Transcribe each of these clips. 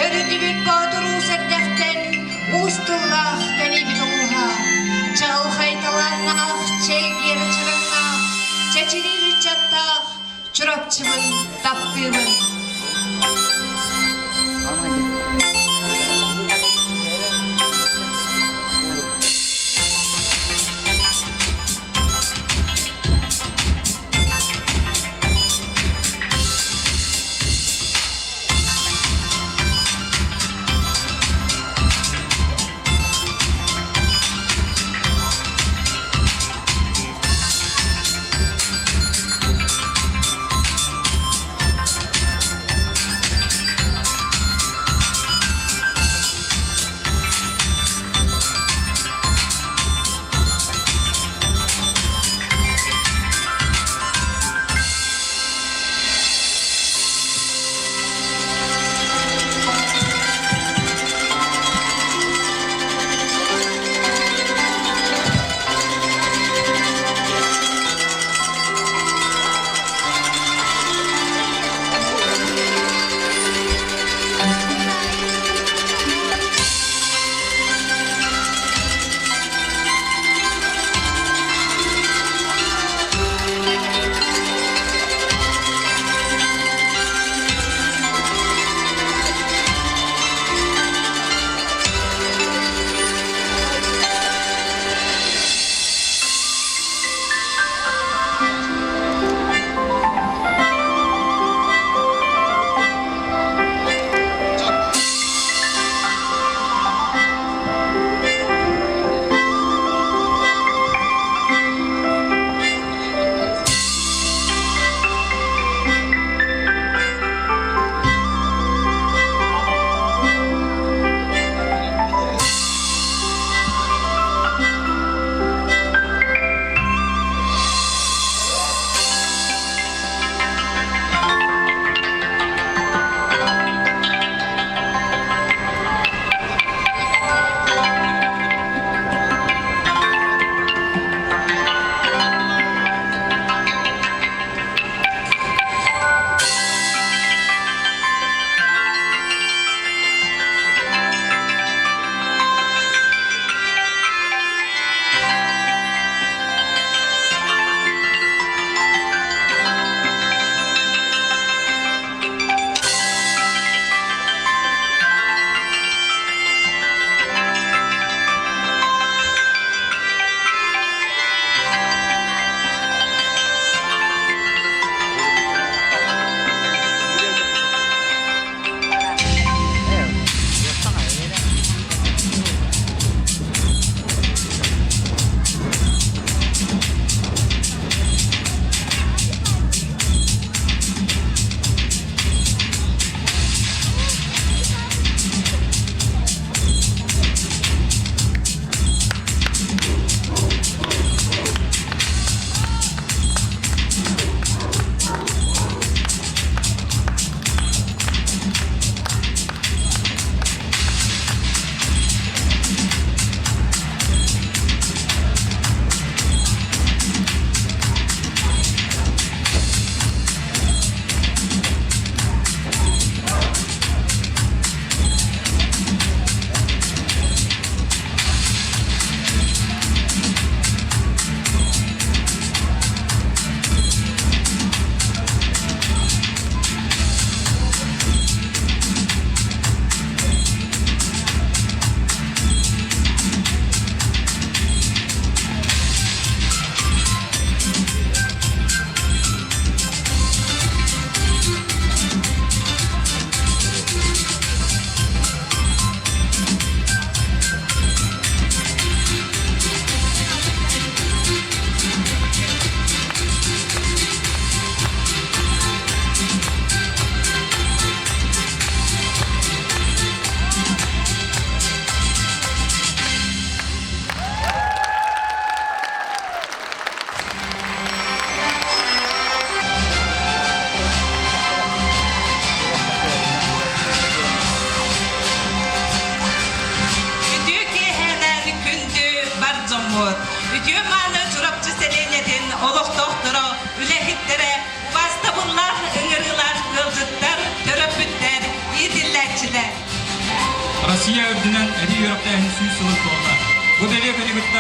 Körüdübük badur uzerdekten, ustullah dönübü doğuha. Çağıl haytalarnaq, çelgir çırınnaq, çeçilir çattaq, çurapçımın taptığımın.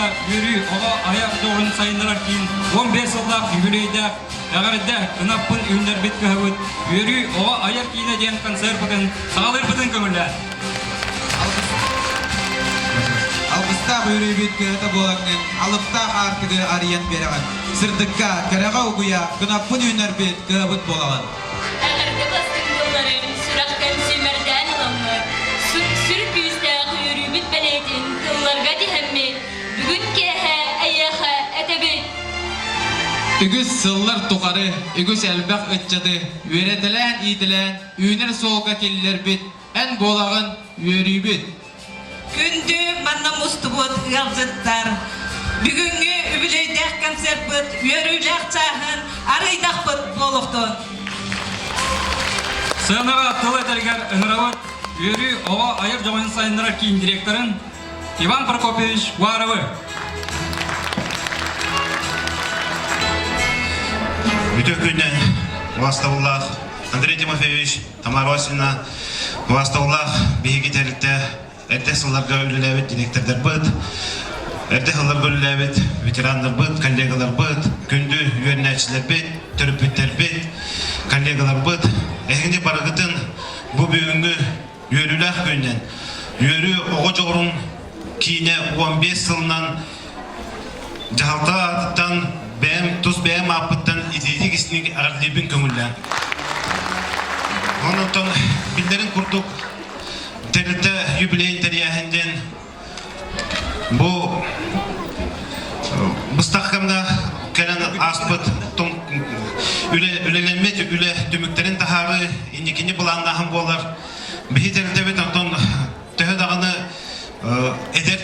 Италияга Юрий ого аяк doğrun sayınlar kiyin 15 yıllık юбилейде Әгәрдә кынаппын үннәр бит кәһәбет Юрий ого аяк киенә дигән концерт бүтән сагалыр бүтән көмелләр. Албыста Юрий бит кәһәтә булганын алыпта артыгы арыян берәгән. Сырдыкка кәрәгә угуя кынаппын үннәр бит кәһәбет булаган. Әгәрдә бастың долларын сурактан сөмәрдән аламы. Сүрүп үстәгы Юрий бит бәләйтен тылларга дихәмме. Бүген кәһә аяха әтәбет. Үгіз сыллар туғары, үгіз әлбәқ өтчады, өретілән, итілән, үйнер солға келілер бет, ән болағын өрі бет. Күнді манна мұстыбыт ғалжыттар. Бүгінгі үбілейдәк концерт бұт, өріләк чағын, арайдақ бұт болуқтын. Сынаға тыл әтергер ыңыравыт Юрий ого аяк жоғын сайындар киyin директорын Иван Прокопьевич Варовы. Bütün günden Vastavullah Andrei Timofeyevich, Tamara Vasilyevna Vastavullah bihi terlikte ertek sıllarga ülelebit direktörler bıt ertek sıllarga ülelebit veteranlar bıt, kollegalar bıt gündü yöneticiler bit, törüpütler bit kollegalar bıt ehinde baragıtın bu büyüngü yörülək günden yörü oğu çoğurun kiyine 15 yılından Jahalta atıttan tuz bəyəm apıttan idilik isini ağırlıyabın kömürlən. Ondan billerin kurduk terite yübileyin teriyahenden bu mıstakkamda gelen aspıt ülelenmet üle tümüklerin taharı indikini bulandağın bolar. Bihi terite bet ondan töhe dağını eder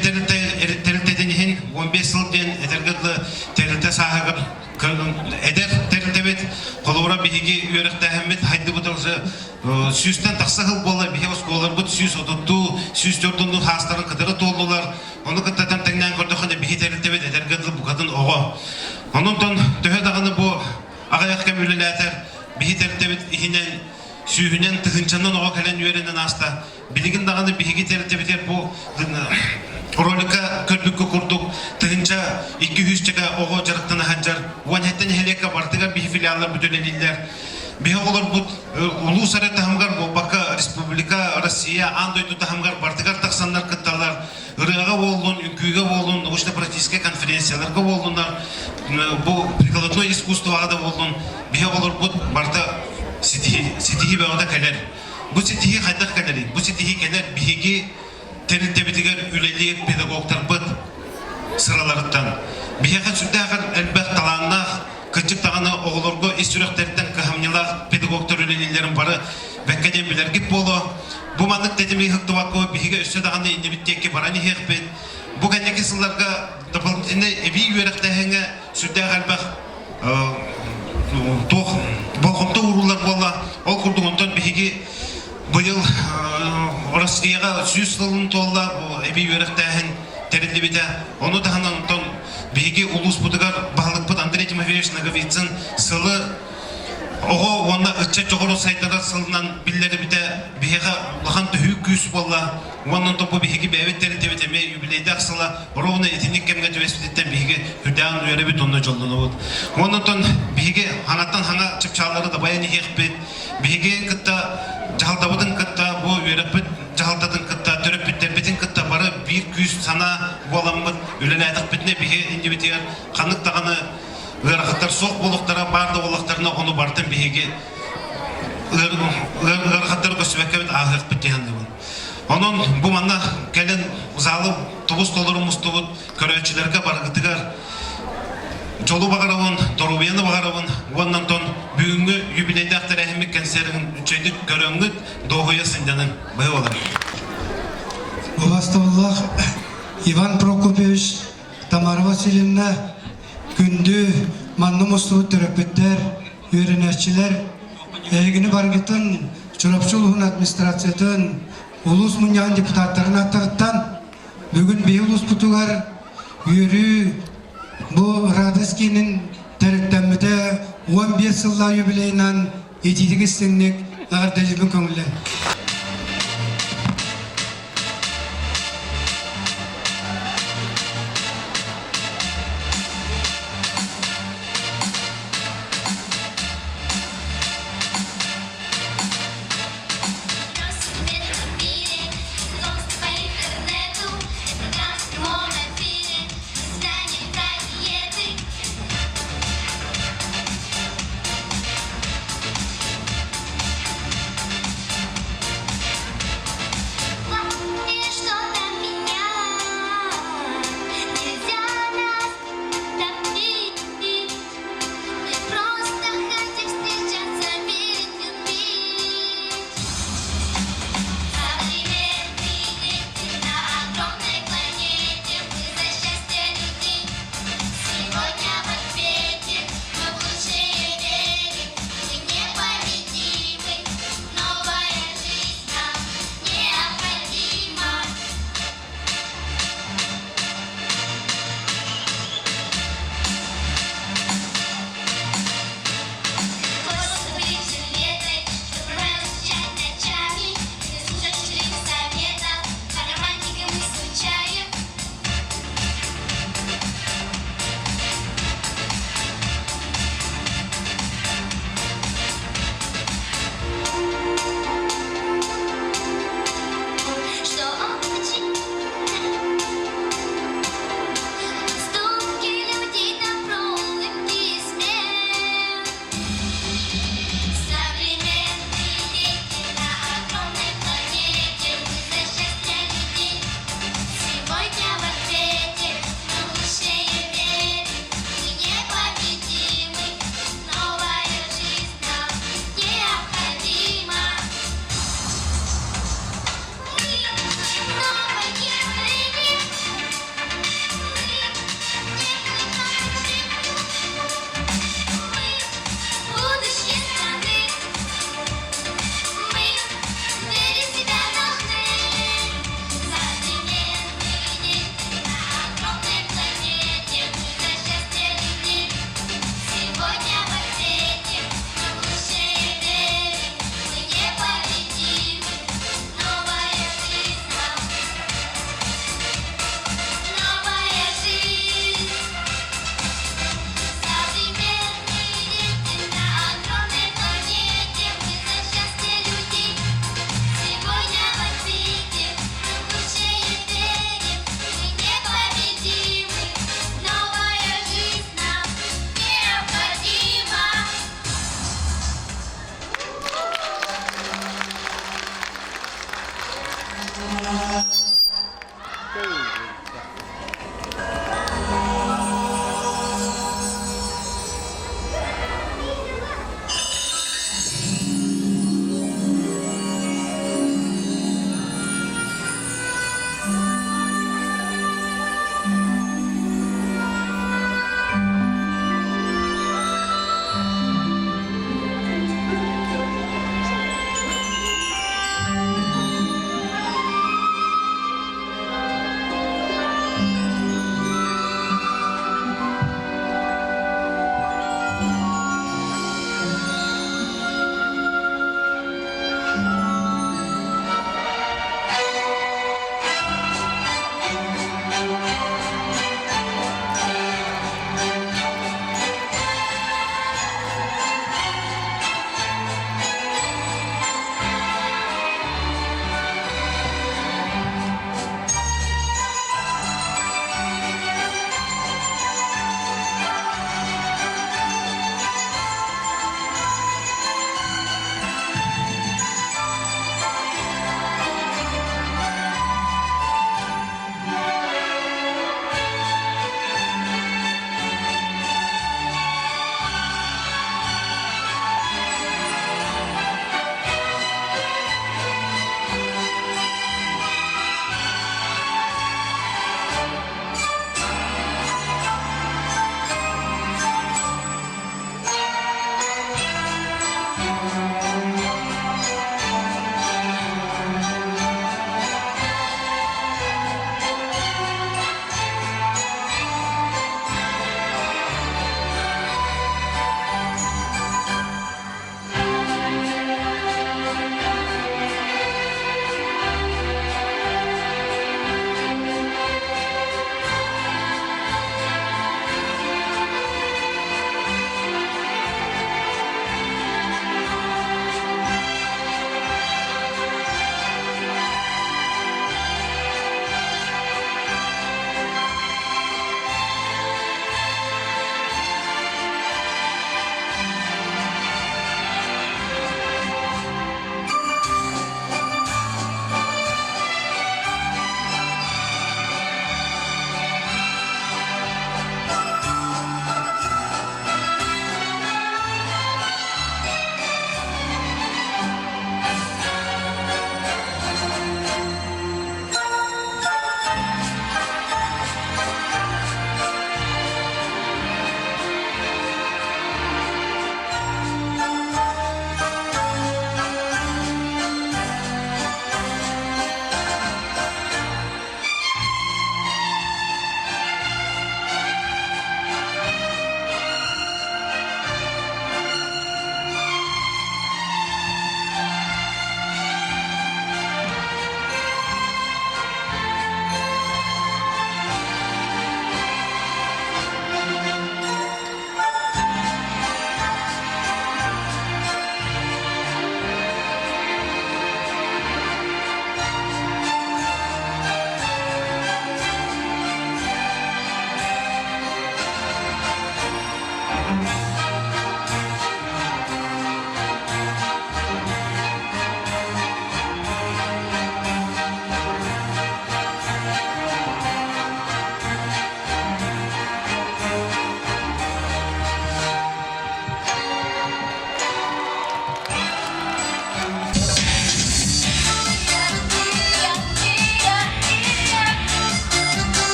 teriteden yihin 15 yıl den edergidli terite sahagır eder terite bet kolura bihigi üyerekte hemmet haydi butulsa süsten taksahıl bolar bihi oskolar but süs otuttu süs dördündü hastarın kıdırı toldular onu kıttadan tengden gördüğünde bihi terite bet edergidli bu kadın oğu onundan töhe dağını bu ağayak kemülületer bihi terite bet ihinen sühünen tıhınçanın oğa kalen yörenden hasta. Biligin dağını bihigi terite biter bu rolika körbükü kurduk. Tıhınça 200 çeka oğa jarıktana hancar. Vanhetten heleka bartıgar bihi filiallar bütöleliller. Bihi olur bu ulusararası tahamgar bu Baka Respublika Rusya andoydu tahamgar bartıgar taksanlar kıttalar. Irığa olun, ünküge olun, uçta pratiske konferensiyalarga olunlar. Bu prikladnoy iskustuvaga da olun. Bihi olur bu barta Sitihi bağda keler. Bu sitihi haydak keleri. Bu sitihi keler bihigi terinte bitiger üleli pedagoglar bıt sıralarından. Bihiga sürdağır elbet talanlar kıçık tağını oğulurgu istüreklerden kıhamnyalar pedagoglar ülelilerin barı bekkeden biler gip bolu. Bu manlık dedimi hıktuvakı bihiga üstü dağını indi bitteki barani hekbet. Bu kendeki sıllarga tıpıltında evi yürekte sürdağır elbet toh bolğumda urular bolla ol kurduğundan bihigi bıyıl Rusya'ga 100 yılın tolla ebi yörektehin terilli bide onu da hanımdan bihigi ulus budugar bağlık bud Andrei Timofeyevich Nagovitsin sılı oğu onda ıçça çoğuru saydılar sılından billeri bide bihiga ulağan tühük küs bolla onun da bu bihigi bevet terilli bide me yübileyde aksıla rovna etinik kemge tüvespiditten bihigi hüdağın uyarı bit onunla jolunu bud ondan bihigi hanattan hana çıpçaları da bayan ihek bit bihigi kıtta Jahaltabıdın kıtta bu yörepit jahaltadın kıtta törepit terpetin kıtta barı bir küs sana bolamıt ülelaydık bitne bihi indi bitiyor kanık tağını ırgıtlar soğuk boluktara barda oluklarına onu bardan bihigi ırgıtlar gösübekebet ağırlık bitiyandı bu. Onun bu manna gelen zalı tubus dolurumuz tubut köröçülerge bargıtıgar Jolu bağıravın, Dorubiyanı bağıravın, ondan ton büyüğünü yübileyde aktar ehemmik kanserinin üçeydik görüngüt doğuya sindanın bığı olur. Vastavullah Ivan Prokopyevich, Tamara Vasilyevna, gündü, manlı musluğu törepetler, öğreneciler, eğini bargıtın, Çorapçuluğun administrasyatın, ulus munyan deputatlarına atağıttan, bugün bir ulus putugar, yürü, bu Radeski'nin teriklenmede 15 yıllar yübileyinden etidik istenlik ağırdacımın köngüle.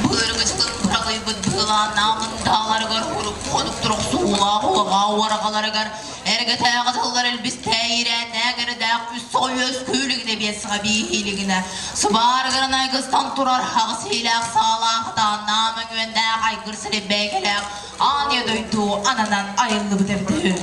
Bırgıçlık bırakıybıt bılan namın dağları gar kurup konuk duruk suğla huğa varakaları gar erge tağıtıllar elbis teyire negeri dağ üst soy öz küylüğüne biyesine bihiligine sıbar gırına gıstan turar haq siylak sağlaqda namın güvende aygır silip bekelek anya duydu ananan ayıllı bitirdi.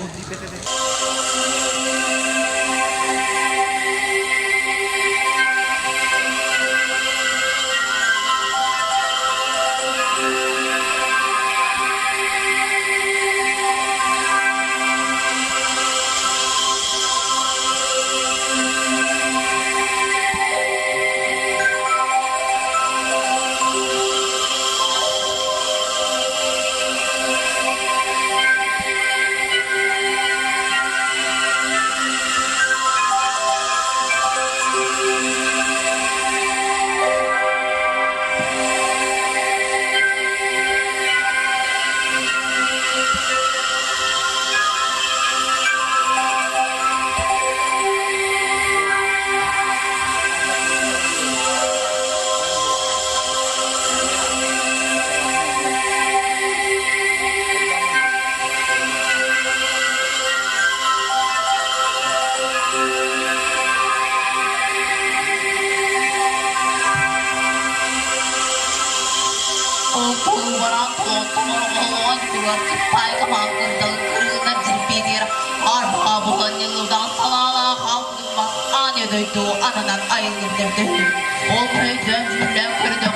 Ananan ayılırdı. O köyden cümle kırdı.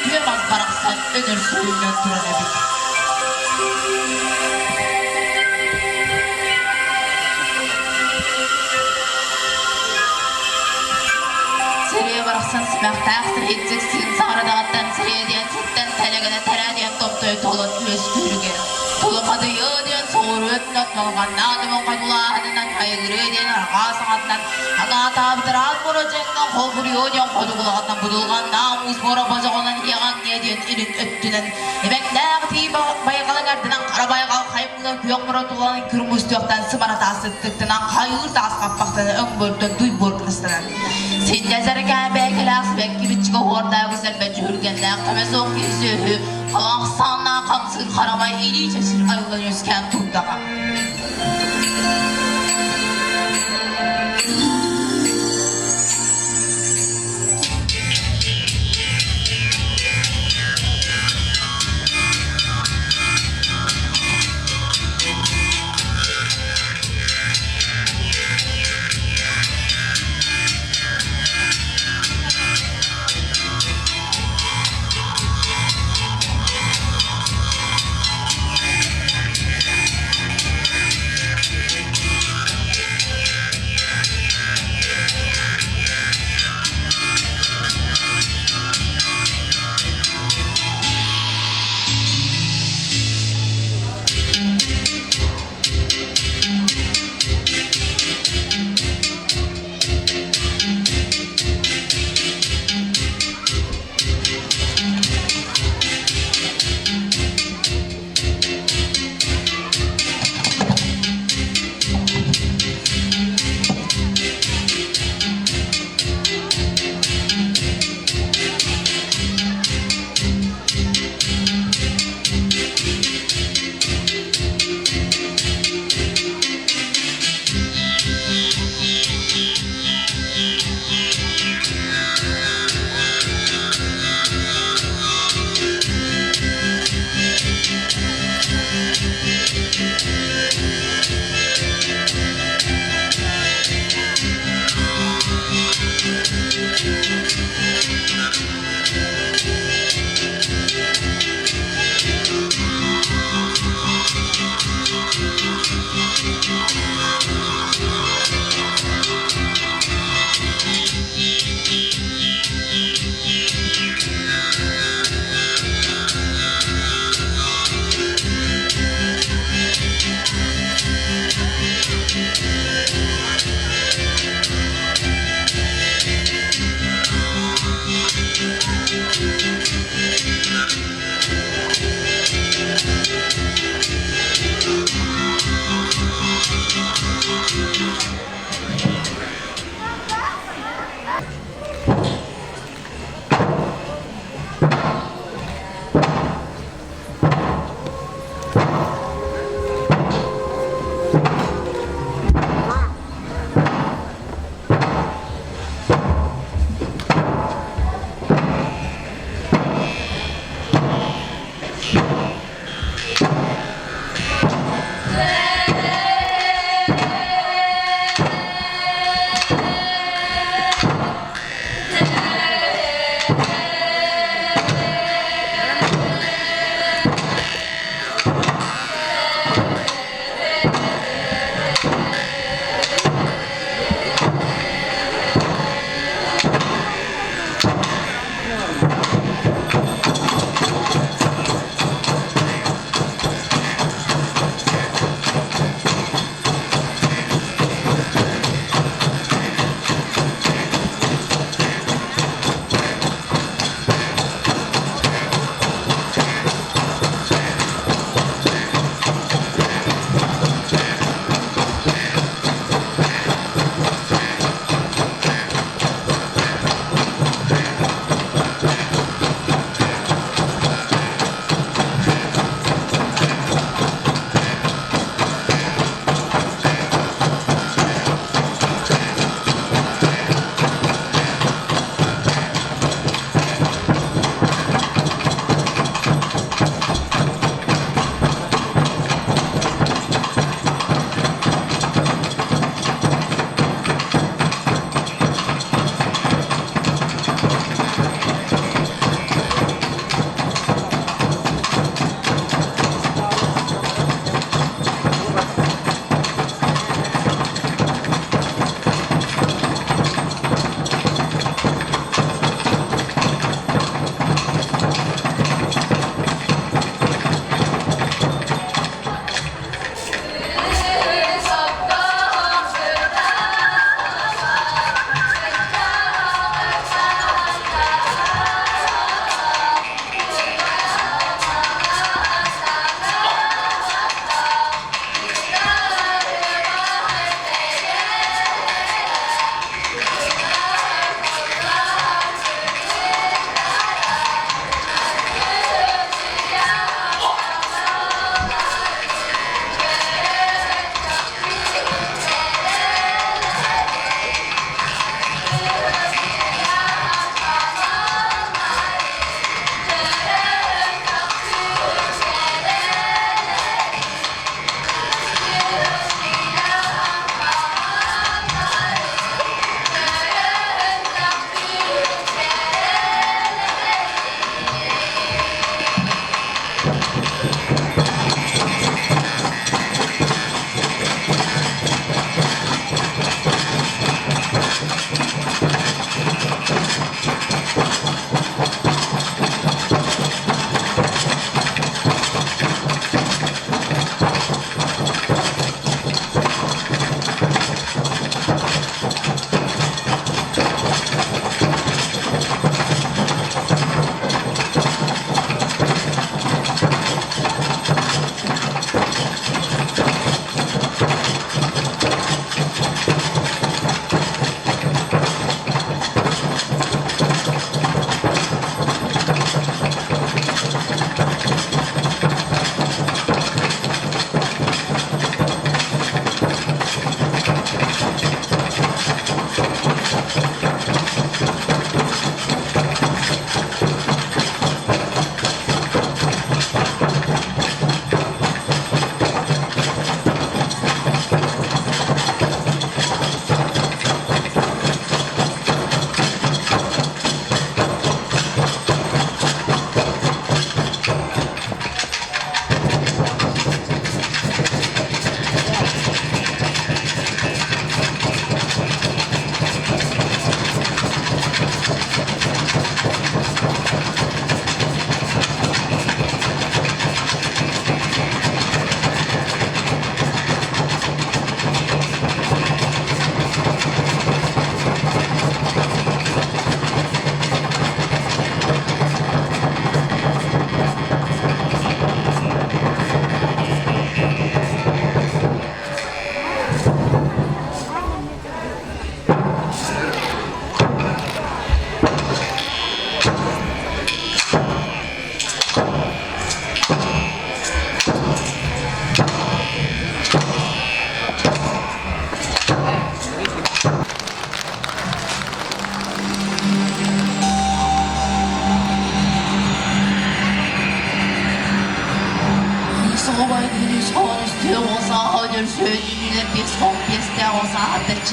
Duyamaz baraksan önür suyundan duranabilir. Seriye baraksan simek tağsır edeceksin. Sonra dağıttan seriye diyen sitten telegene tere diyen toptoyu tolun öz kürüge. Tulamadı yağ diyen soğuru ötünden tolgan nadımın kaydulağından kaygırı diyen arka sanatından Ana tabdırat boracaktan kolburuyor diyen kodugulağından budulgan namus bora bacağından yağan ne diyen ilin öttünen Emekler tiyi bayakalan erdinden kara bayakal kayıplıdan kuyok muratulanan kürmüz tüyoktan sımara tasıttıktınan kayır tas kapaktan ön börtten duy borklastınan Sen nezerken bekelaks bek gibi çıkı horda güzel ben cürgenler Temez o yüzüğü kalan sanna kamsır karamay ili çesir ayılan yüzken tutdağa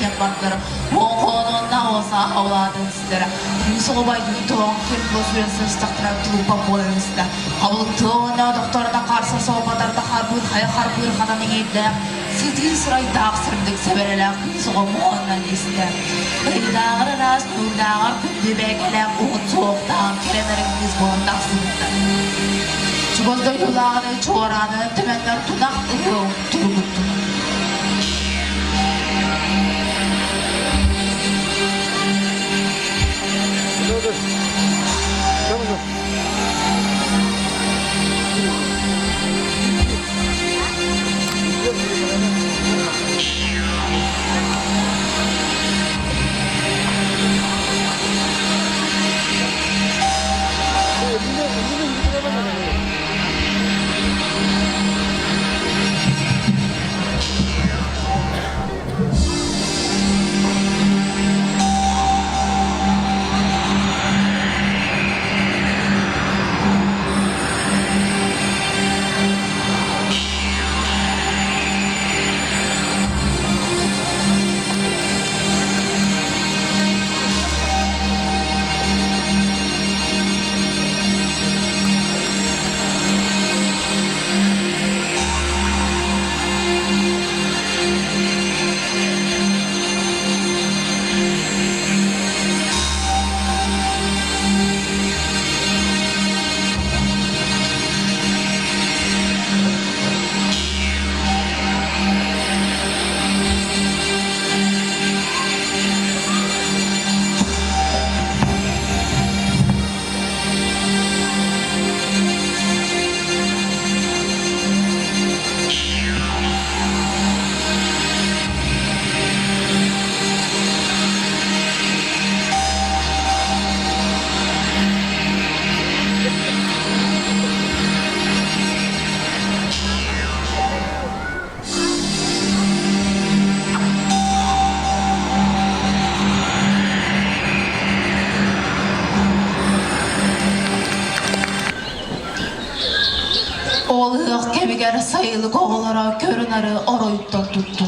yapmakları. Monkononda olsa havladın sizlere. Soğubay düğüntüğün kim bu sürensiz taktıran tulupa boyunuzda. Havlıktığına doktoruna karşı soğubadarda harbur hadanın eğitle. Sizin sırayı dağsırdık sebereler kın soğu muğundan liste. Dağır aras nurdağır kündü bekelem uğun soğuktan kerelerimiz boğundan sınıfta. Çubazda yulağını çoğranı temenler tunak ıhın turguttu. Oğluyaq kemiger sayılı kovalara körünarı oroyuttan tuttu.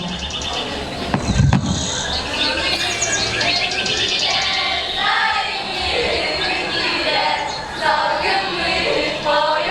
Oh,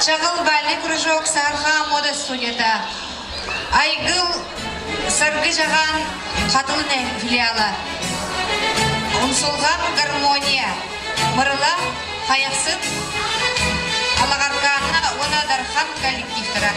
Чагыл бальный кружок Сарха мода студияда. Айгыл саргы жаған қатылын филиалы. Унсулған гармония. Мырыла қаяқсыт. Алағарқаны оны дархан коллективтіра.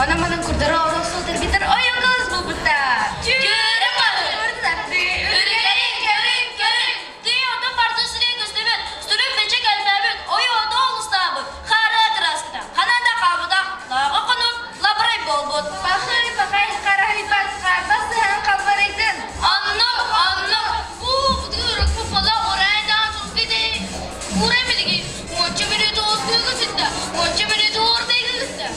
Manın kurdara orası otur bitir oyunuz bu burada. Görün balı. Ürgerin görün. Dünyada parçasını göstermek. Sürüp veçek elbabet. Oyunda olustabı. Kara kıraskıda. Hananda kabuda. Lağı konut. Labray bol bol. Bakay karari bak. Karbası hem kalbaraydın. Anlık. Bu diyoruz bu fala oraya da tuttu. Buraya mı digi? Monça beni doğru duygu sitte. Monça beni doğru değil sitte.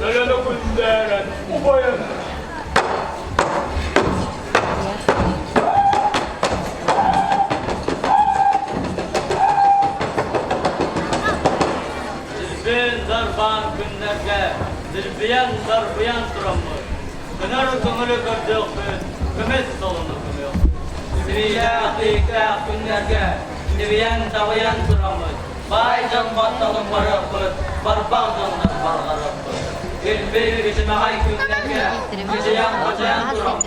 Öleli günderen ubayın. Zilbin zarban günlerge, zilbiyen zarbiyan duramır. Kınar kımırı gördük biz, kımet solunu kımıyor. Zilbiyen hakika günlerge, zilbiyen tavayan duramır. Baycan battalın barapır, barbağdanlar barlarapır. Zilbir biçime hay günlerge, zilbiyen kocayan duramır.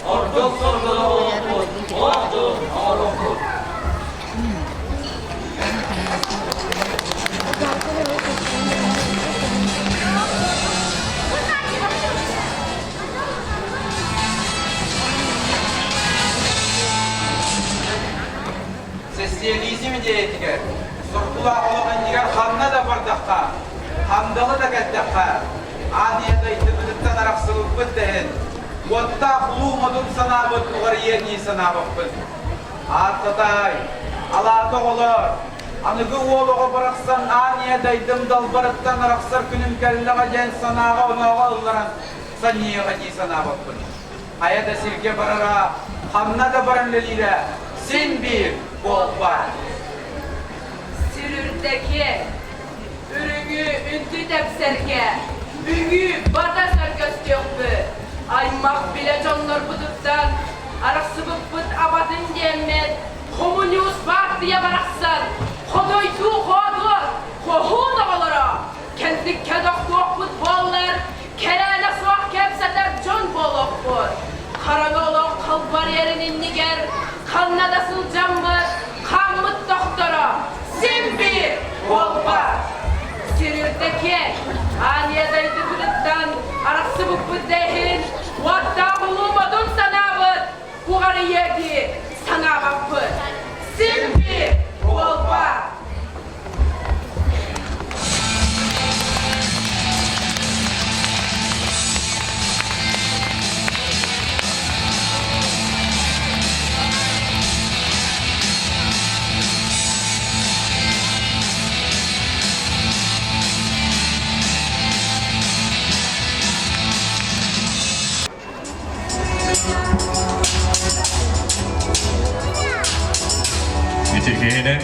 Orduk sorgulu oğlupur, oğlupur, oğlupur. Sesliğinizi mi diyetiger? Surkula olan diğer hanna da bardakka, handalı da gaddakka. Adiyada itibidikten araksılık bıddehin. Vatta kulumadın sanabıt, uğar yerni sanabıt. Artatay, alada olur. Anıgı oğluğa bıraksan aniyada itim dalbarıktan araksar günüm kelleğe gen sanağa onağa ıllaran saniyeğe ni sanabıt. Hayata silke barara, hanna da baran lelire. Sen bir bol var. Sürürdeki ürüngü üntü tepserke, üngü bada sargast yoktu. Aymak bile canlar buduktan, arasıbıp bıt abadın diyemet, komünist partiye baraksan, kodoytu kodur, kohun avalara, kendik kedak yok futbollar, kerane soğuk kepseler can bolok bur. Karanolog kalbar yerinin niger, kannadasıl camı, kanmıt doktora, simbi olba. Sirirdeki aniyedeydi bülütten, arası bu dehin, vatta bulumadın sanabıt, kuğarı yedi sanabapı. Simbi olba. Bitirgeyine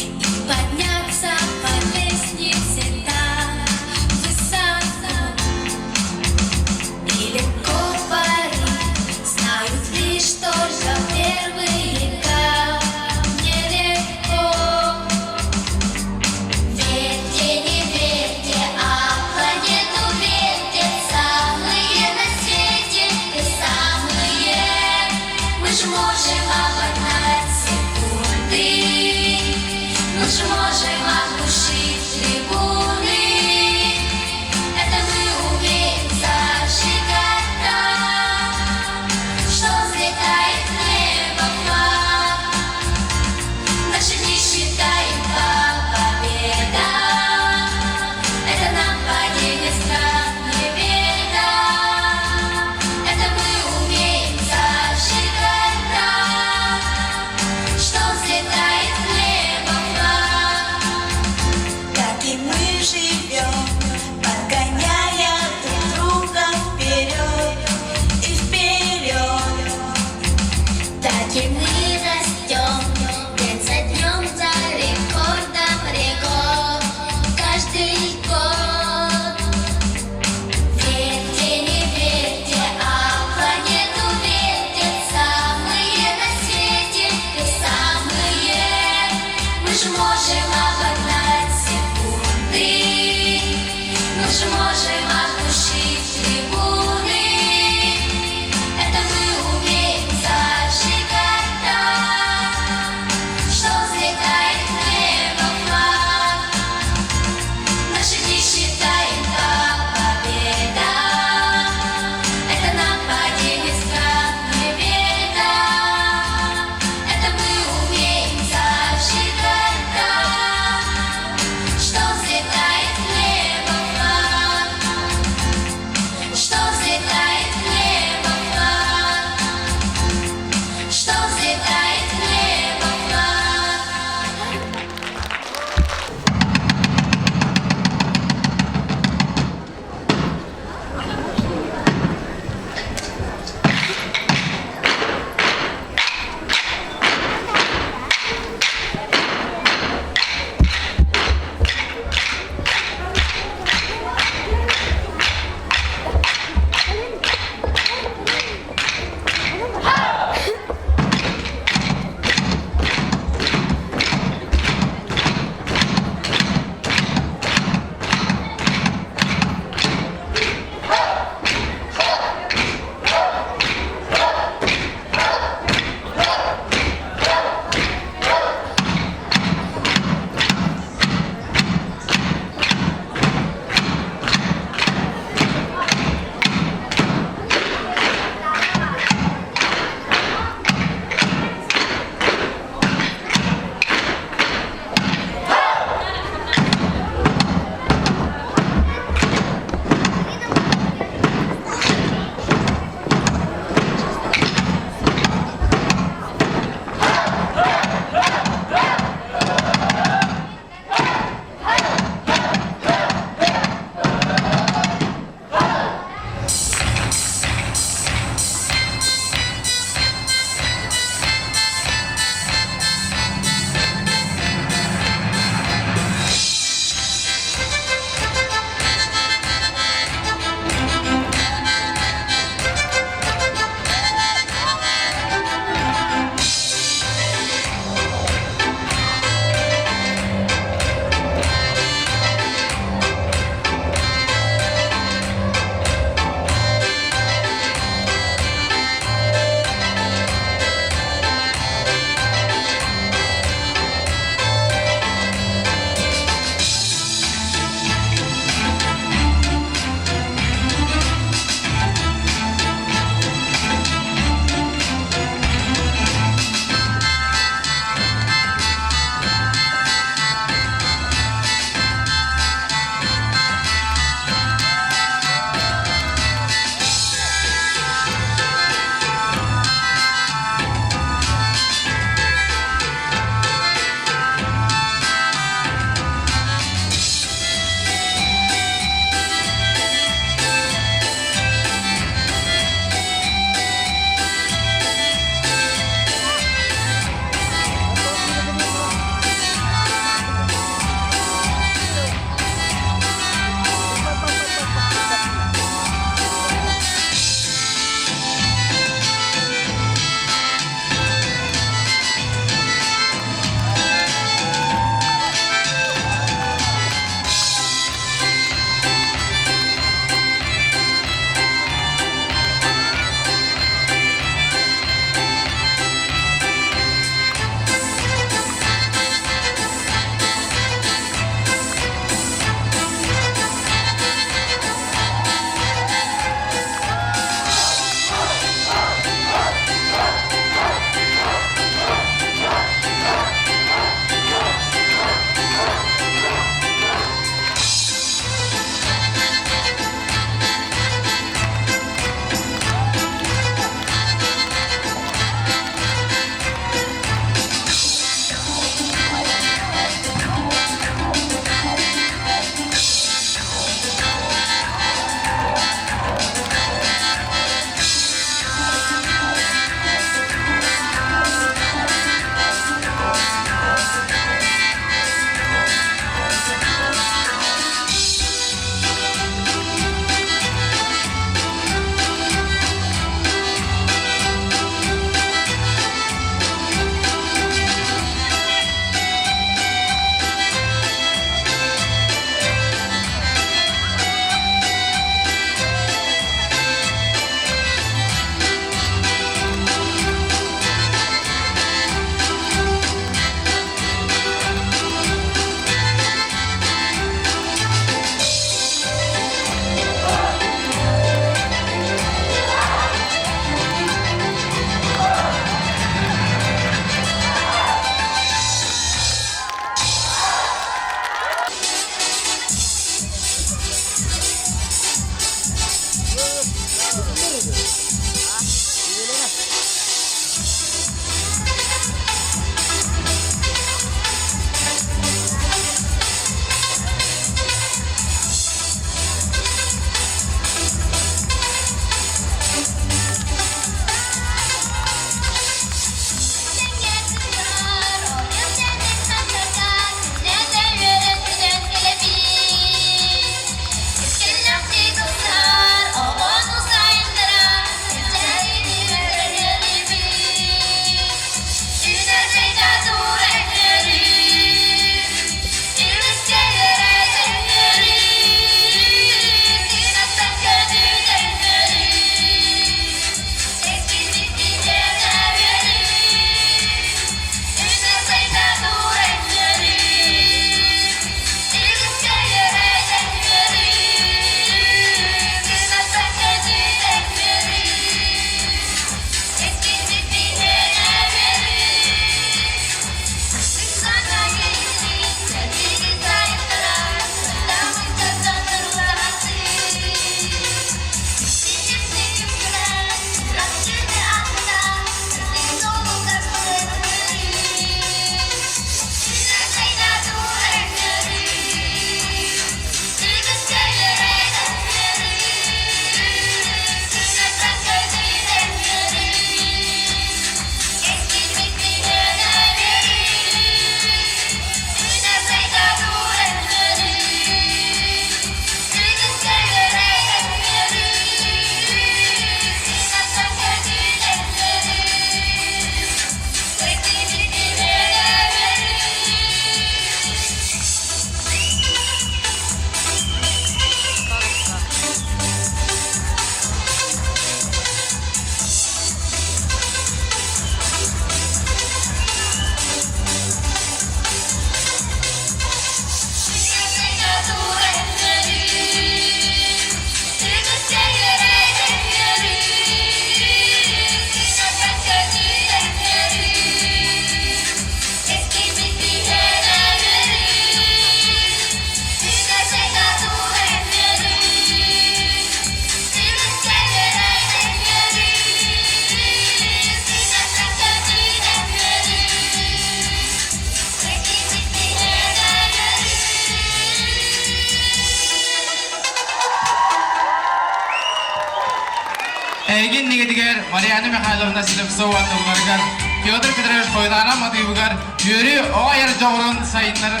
Эйгин негедигер Марьяна Михайловна Селевцова атыларгар, Федор Петрович Койдана Матыйбыгар, Юрий Оайыр жоғырын сайынлар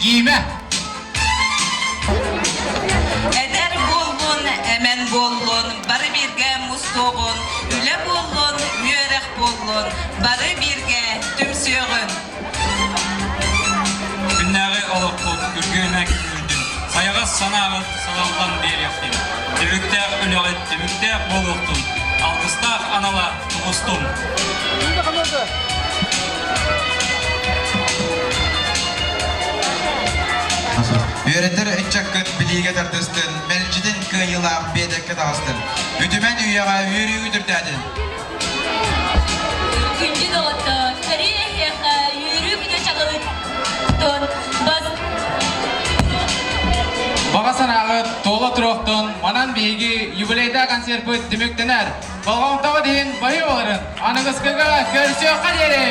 кийме. Эдер боллун, эмен боллун, бары бирге мустоғын, үле боллун, үйерек боллун, бары бирге түмсөғын. Күннәге олықпут, үргөйнә күрдім. Саяғыз санағыз салалдан беректім. Түбіктәк үліғыт, түбіктәк болуқтым. Алғыстақ анала тұғыстым. Үйрендер үтчаккын біліге тартыстын, мәлчідін күйілақ бедекке тағыстын. Үтімен үйеға үйрі үдірдәдін. Күнді доғытты, кәрі әйеқа, үйрі күді чағылы. Баға санағы толы тұрақтын, манан бейгі юбилейда концерт демектенер. Балғауntағы дейін байы оларын, аныңыз кігі көрсі өққа дері.